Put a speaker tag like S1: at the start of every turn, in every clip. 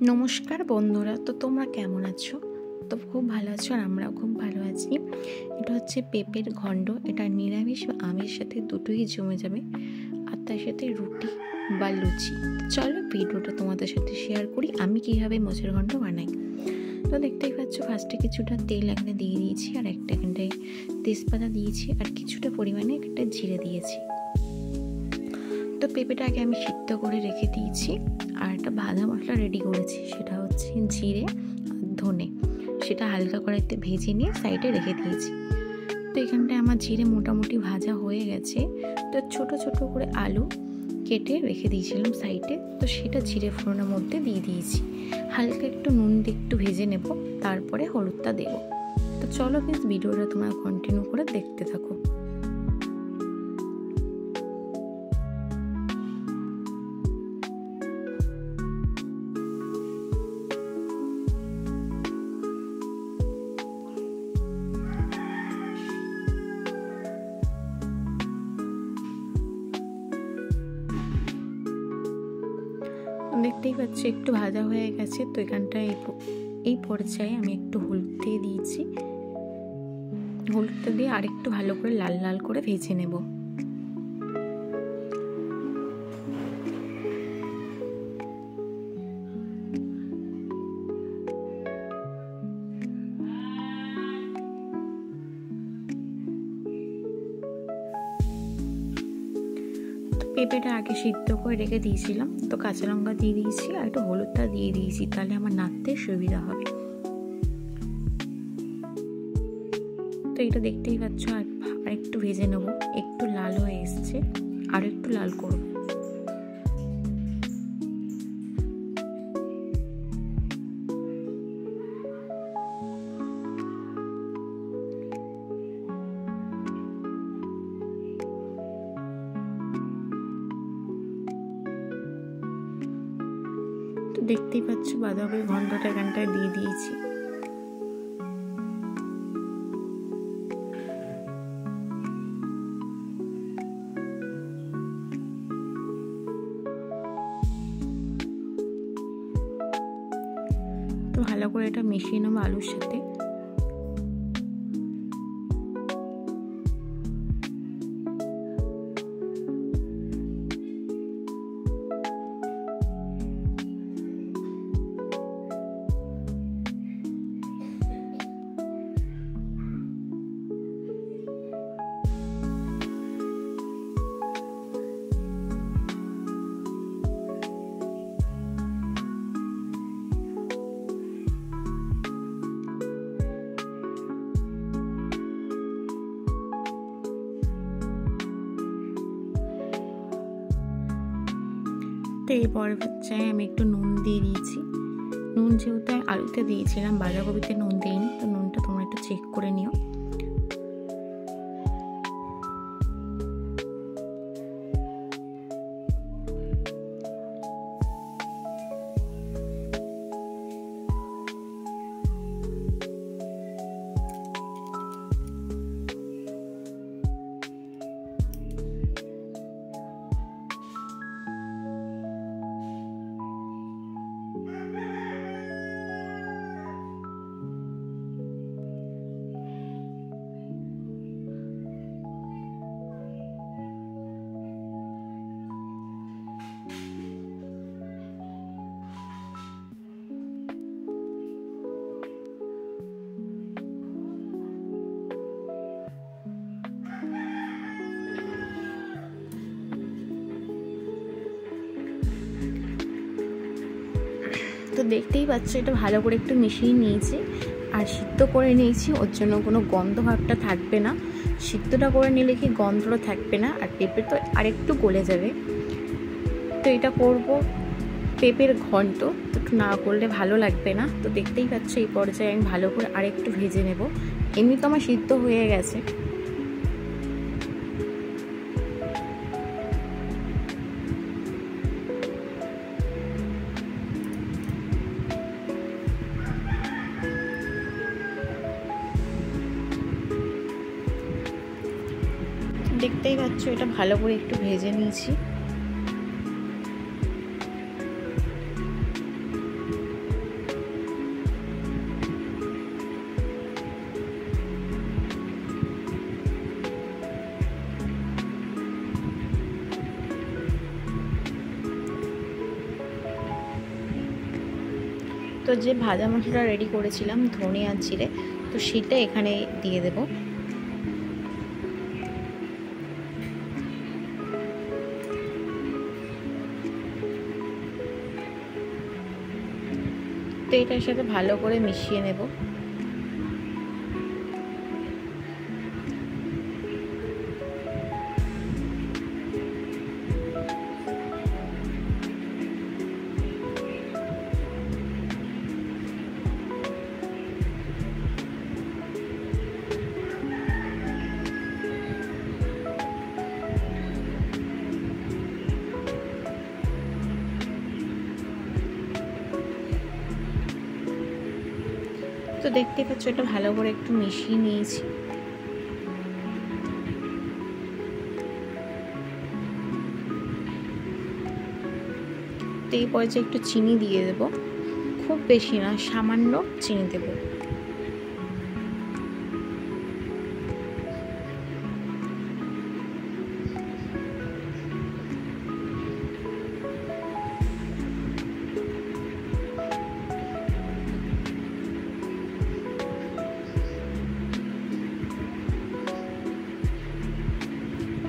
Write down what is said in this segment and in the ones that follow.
S1: নমস্কার বন্ধুরা, তো তোমরা কেমন আছো? তো খুব ভালো আছো আর আমরাও খুব ভালো আছি। এটা হচ্ছে পেঁপের ঘন্ট। এটা নিরামিষ বা আমিষ সাথে দুটোই জমে যাবে, আর তার সাথে রুটি বা লুচি। চলো ভিডিওটা তোমাদের সাথে শেয়ার করি আমি কীভাবে মোচের ঘন্ট বানাই। তো দেখতেই পাচ্ছ, ফার্স্টে কিছুটা তেল এখানে দিয়ে দিয়েছি, আর এখানটায় তেজপাতা দিয়েছি, আর কিছুটা পরিমাণে একটা জিরে দিয়েছি। তো পেঁপেটা আগে আমি সিদ্ধ করে রেখে দিয়েছি, আর একটা ভাজা মশলা রেডি করেছি, সেটা হচ্ছে জিরে আর ধনে। সেটা হালকা কড়াইতে ভেজে নিয়ে সাইডে রেখে দিয়েছি। তো এখানটায় আমার জিরে মোটামুটি ভাজা হয়ে গেছে। তো ছোট ছোট করে আলু কেটে রেখে দিয়েছিলাম সাইডে, তো সেটা জিরে ফোড়নের মধ্যে দিয়ে দিয়েছি। হালকা একটু নুন দিয়ে একটু ভেজে নেব, তারপরে হলুদটা দেব। তো চলো প্লিজ ভিডিওটা তোমরা কন্টিনিউ করে দেখতে থাকো। দেখতেই পাচ্ছি একটু ভাজা হয়ে গেছে। তো এখানটায় এই পর্যায়ে আমি একটু হলুদ দিয়ে দিয়েছি। হলুদটা দিয়ে আরেকটু ভালো করে লাল লাল করে ভেজে নেব। পেঁপেটা আগে সিদ্ধ করে রেখে দিয়েছিলাম, তো কাঁচা লঙ্কা দিয়ে দিয়েছি আর একটু হলুদটা দিয়ে দিয়েছি, তাহলে আমার নাড়তে সুবিধা হবে। তো এটা দেখতেই পাচ্ছ, আর একটু ভেজে নেব। একটু লাল হয়ে এসছে, আর একটু লাল করব। দেখতেই পাচ্ছ বাঁধাকপির ঘন্টটা এখানটায় দিয়ে দিয়েছি। তো ভালো করে এটা মিশিয়ে নেবো আলুর সাথে। তো এই পর্যায়ে আমি একটু নুন দিয়ে দিয়েছি। নুন যেহেতু আলুতে দিয়েছিলাম, বাঁধাকপিতে নুন দিইনি, তো নুনটা তোমরা একটু চেক করে নিও। তো দেখতেই পাচ্ছ, এটা ভালো করে একটু মিশিয়ে নিয়েছি আর সিদ্ধ করে নিয়েছি। ওর জন্য কোনো গন্ধ ভাবটা থাকবে না। সিদ্ধটা করে নিলে কি গন্ধটা থাকবে না, আর পেঁপে তো আরেকটু গলে যাবে। তো এটা করব পেঁপের ঘন্ট, তো একটু না করলে ভালো লাগবে না। তো দেখতেই পাচ্ছ এই পর্যায়ে আমি ভালো করে আরেকটু ভেজে নেব। এমনি তো আমার সিদ্ধ হয়ে গেছে। দেখতেই পাচ্ছ এটা ভালো করে একটু ভেজে নিয়েছি। তো যে ভাজা মশলাটা রেডি করেছিলাম ধনে আর জিরে, তো সেটা এখানে দিয়ে দেব। তো এটার সাথে ভালো করে মিশিয়ে নেব। তো দেখতে পাচ্ছ এটা ভালো করে একটু মিশিয়ে নিয়েছি। তো এই পর্যায়ে একটু চিনি দিয়ে দেব, খুব বেশি না, সামান্য চিনি দেব।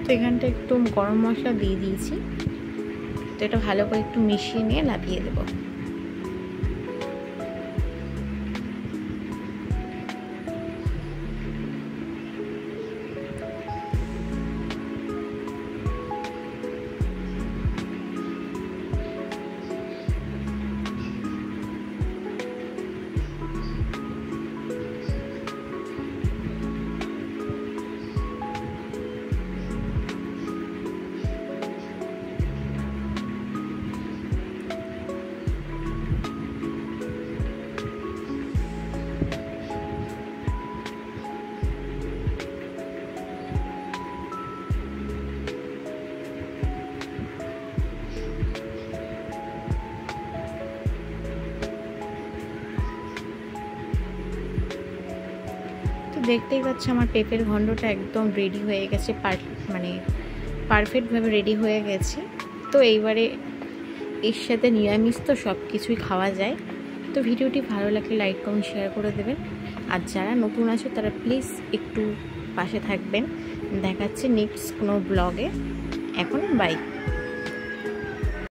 S1: তো এখানটা একটু গরম মশলা দিয়ে দিয়েছি। তো এটা ভালো করে একটু মিশিয়ে নিয়ে নামিয়ে দেব। দেখতেই পাচ্ছ আমার পেঁপের ঘন্টটা একদম রেডি হয়ে গেছে, মানে পারফেক্টভাবে রেডি হয়ে গেছে। তো এইবারে এর সাথে নিরামিষ তো সব কিছুই খাওয়া যায়। তো ভিডিওটি ভালো লাগলে লাইক কমেন্ট শেয়ার করে দেবেন। আর যারা নতুন আছো তারা প্লিজ একটু পাশে থাকবেন। দেখাচ্ছে নেক্সট কোনো ব্লগে। এখন বাই।